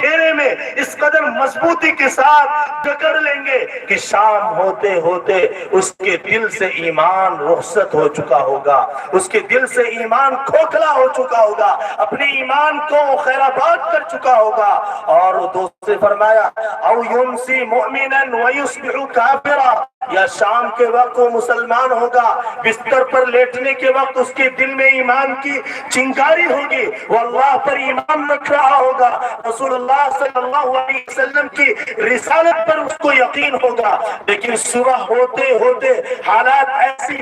گھیرے میں اس قدر مضبوطی کے ساتھ جکڑ لیں گے کہ شام ہوتے ہوتے اس کے دل سے ایمان رخصت ہو چکا ہوگا، اس کے دل سے ایمان کھوکھلا ہو چکا ہوگا، اپنے ایمان کو خیرآباد کر چکا ہوگا۔ اور دوسرے فرمایا او یمسی مؤمنا ویصبح کافرا، یا شام کے وقت وہ مسلمان ہوگا، بستر پر لیٹنے کے وقت اس کے دل میں ایمان کی چنگاری ہوگی، وہ اللہ پر ایمان رکھ رہا ہوگا، رسول اللہ صلی اللہ علیہ وسلم کی رسالت پر اس کو یقین ہوگا، لیکن صبح ہوتے ہوتے حالات ایسی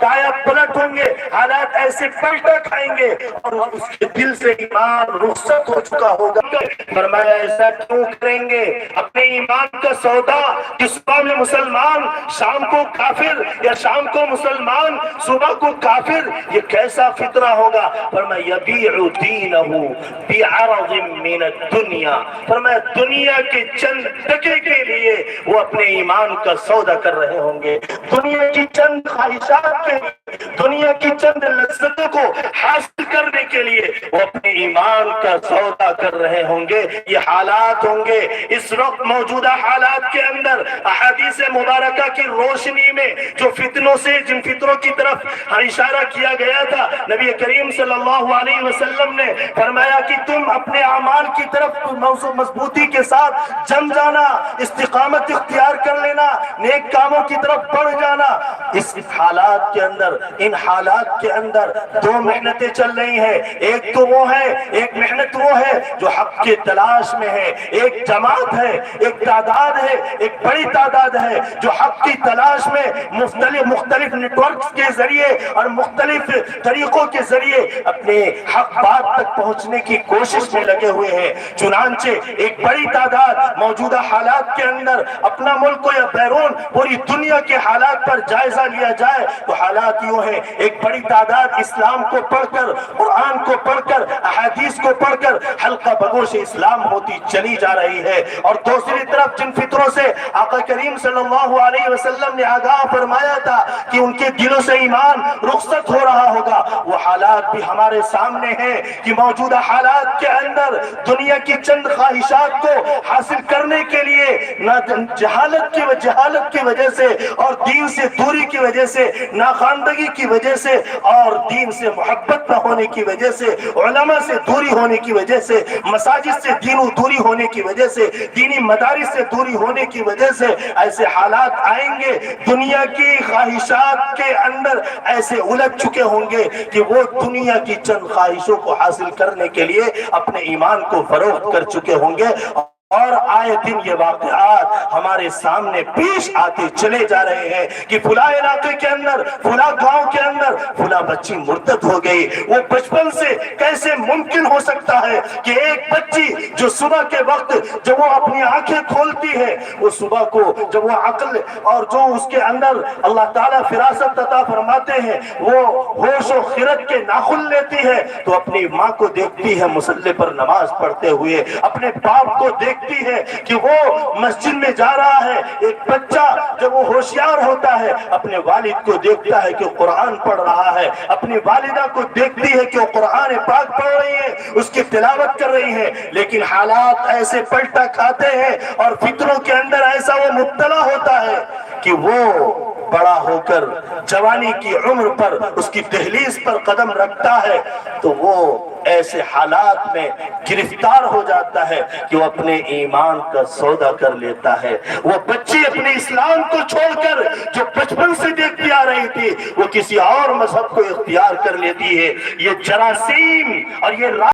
کایا پلٹ ہوں گے، حالات ایسے پلٹا کھائیں گے اور اس کے دل سے ایمان رخصت ہو چکا ہوگا۔ فرمایا ایسا کیوں کریں گے؟ اپنے ایمان کا سودا کہ صبح میں مسلمان شام کو کافر یا شام کو مسلمان صبح کو کافر، یہ کیسا فطرہ ہوگا؟ فرمایا یبیع دینہ بعرض من الدنیا، فرمایا دنیا کے چند ٹکے کے لیے وہ اپنے ایمان کا سودا کر رہے ہوں گے، دنیا کی چند خواہشات کے لیے، دنیا کی چند لذتوں کو حاصل کرنے کے لیے وہ اپنے ایمان کا سودا کر رہے ہوں گے۔ یہ حالات ہوں گے اس وقت موجودہ حالات کے اندر۔ احادیث مبارکہ کی روشنی میں جو فتنوں سے جن فتنوں کی طرف اشارہ کیا گیا تھا، نبی کریم صلی اللہ علیہ وسلم نے فرمایا کہ تم اپنے اعمال کی طرف مضبوطی کے ساتھ جم جانا، استقامت اختیار کر لینا، نیک کاموں کی طرف بڑھ جانا۔ اس حالات کے اندر، ان حالات کے اندر دو محنتیں چل رہی ہیں، ایک تو وہ ہے، ایک محنت وہ ہے جو حق کے تلاش میں ہے، ایک جماعت ہے، ایک تعداد ہے، ایک بڑی تعداد ہے جو حق کی تلاش میں مختلف نیٹورکس کے ذریعے اور مختلف طریقوں کے ذریعے اپنے حق بات تک پہنچنے کی کوشش میں لگے ہوئے ہیں۔ چنانچہ ایک بڑی تعداد موجودہ حالات کے اندر اپنا ملک یا بیرون پوری دنیا کے حالات پر جائزہ لیا جائے تو حالات یوں ہیں، ایک بڑی تعداد اسلام کو پڑھ کر، قرآن کو پڑھ کر، احادیث کو پڑھ کر حلقہ بگوش اسلام ہوتی چلی جا رہی ہے، اور دوسری طرف جن فطروں سے آقا کریم صلی اللہ علیہ وسلم نے آگاہ فرمایا تھا کہ ان کے دلوں سے ایمان رخصت ہو رہا ہوگا، وہ حالات بھی ہمارے سامنے ہیں کہ موجودہ حالات کے اندر دنیا کی چند خواہشات کو حاصل کرنے کے لیے نہ جہالت کی وجہ سے اور دین سے دوری کی وجہ سے، ناخواندگی کی وجہ سے اور دین سے محبت نہ ہونے کی وجہ سے، علماء سے دوری ہونے کی وجہ سے، مساجد سے دوری ہونے کی وجہ سے، دینی مدارس سے دوری ہونے کی وجہ سے ایسے حالات آئیں گے، دنیا کی خواہشات کے اندر ایسے الجھ چکے ہوں گے کہ وہ دنیا کی چند خواہشوں کو حاصل کرنے کے لیے اپنے ایمان کو فروخت کر چکے ہوں گے، اور آئے دن یہ واقعات ہمارے سامنے پیش آتے چلے جا رہے ہیں کہ فلاں علاقے کے اندر، فلاں گاؤں کے اندر فلاں بچی مرتد ہو گئی۔ وہ بچپن سے کیسے ممکن ہو سکتا ہے کہ ایک بچی جو صبح کے وقت جب وہ اپنی آنکھیں کھولتی ہے، وہ صبح کو جب وہ عقل اور جو اس کے اندر اللہ تعالیٰ فراست عطا فرماتے ہیں وہ ہوش و خرد کے ناخن لیتی ہے تو اپنی ماں کو دیکھتی ہے مصلی پر نماز پڑھتے ہوئے، اپنے باپ کو دیکھتی ہے کہ وہ مسجد میں جا رہا ہے۔ ایک بچہ جب وہ ہوشیار ہوتا ہے اپنے والد کو دیکھتا ہے کہ وہ قرآن پڑھ رہا ہے، اپنی والدہ کو دیکھتی ہے کہ وہ قرآن پاک پڑھ رہی ہے، اس کی تلاوت کر رہی ہے، لیکن حالات ایسے پلٹا کھاتے ہیں اور فطروں کے اندر ایسا وہ مبتلا ہوتا ہے کہ وہ بڑا ہو کر جوانی کی عمر پر اس کی دہلیز پر قدم رکھتا ہے تو وہ ایسے حالات میں گرفتار ہو جاتا ہے کہ وہ اپنے ایمان کا سودا کر لیتا ہے۔ وہ بچی اپنے اسلام کو چھوڑ کر جو بچپن سے دیکھتی آ رہی تھی وہ کسی اور مذہب کو اختیار کر لیتی ہے۔ یہ جراثیم اور یہ